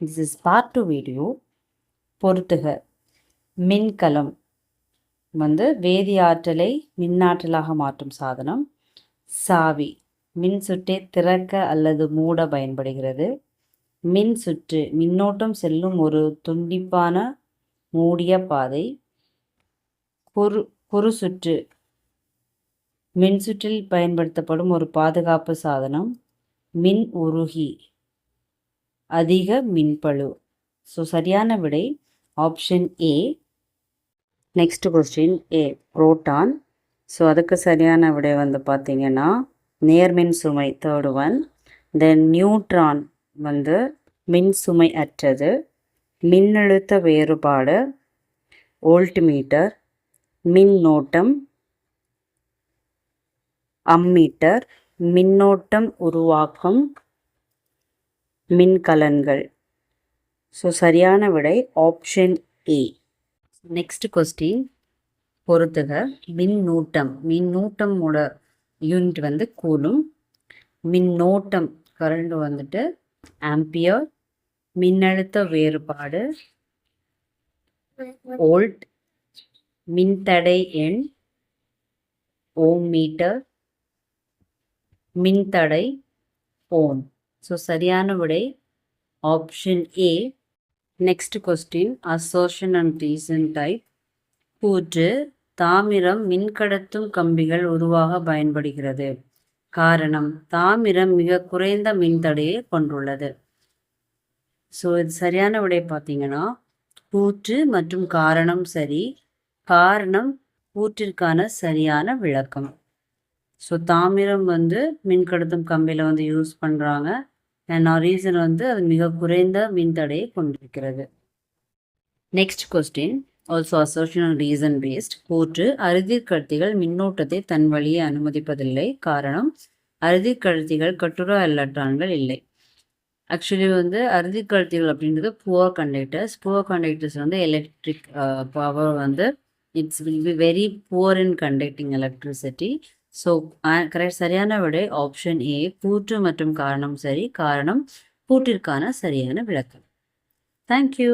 This is part 2 video. பொருத்துக மின்கலம் வேதி ஆற்றலை மின்னாற்றலாக மாற்றும் சாதனம். சாவி மின் சுற்றை திறக்க அல்லது மூட பயன்படுகிறது. மின் சுற்று மின்னோட்டம் செல்லும் ஒரு துண்டிப்பான மூடிய பாதை. குறு சுற்று மின் சுற்றில் பயன்படுத்தப்படும் ஒரு பாதுகாப்பு சாதனம். மின் உருகி அதிக மின்பளு. ஸோ சரியான விடை option A. Next question A proton. So அதுக்கு சரியான விடை பார்த்தீங்கன்னா நேர்மின் சுமை தேர்ட் ஒன். தென் நியூட்ரான் மின் சுமை அற்றது. மின்னழுத்த வேறுபாடு வோல்ட்மீட்டர். மின்னோட்டம் அம்மீட்டர். மின்னோட்டம் உருவாக்கும் மின்கலன்கள். ஸோ சரியான விடை ஆப்ஷன் ஏ. நெக்ஸ்ட் கொஸ்டின் பொறுத்துக மின்னூட்டம். மின்னூட்டமோட யூனிட் கூலும். மின்னோட்டம் கரண்ட் ஆம்பியர். மின்னழுத்த வேறுபாடு வோல்ட். மின்தடை எண் ஓம் மீட்டர். மின்தடை ஓம். ஸோ சரியான விடை option A. Next question assertion and reason type. கூற்று தாமிரம் மின்கடத்தும் கம்பிகள் உருவாக பயன்படுகிறது. காரணம் தாமிரம் மிக குறைந்த மின்தடையை கொண்டுள்ளது. ஸோ இது சரியான விடை பார்த்தீங்கன்னா கூற்று மற்றும் காரணம் சரி. காரணம் கூற்றிற்கான சரியான விளக்கம். ஸோ தாமிரம் மின்கடத்தும் கம்பியில் யூஸ் பண்ணுறாங்க. அண்ட் ரீசன் அது மிக குறைந்த மின்தடையை கொண்டிருக்கிறது. Next question also assertion and reason based. கூற்று அறுதிக்கடத்திகள் மின்னோட்டத்தை தன் வழியை அனுமதிப்பதில்லை. காரணம் அறுதிக்கடத்திகள் கட்டுரா எலக்ட்ரான்கள் இல்லை. ஆக்சுவலி அறுதிக்கடத்திகள் அப்படின்றது poor conductors. Poor conductors electric power it's will be very poor in conducting electricity. So correct சரியான விடை ஆப்ஷன் ஏ. கூற்று மற்றும் காரணம் சரி. காரணம் கூற்றிற்கான சரியான விளக்கம். தேங்க்யூ.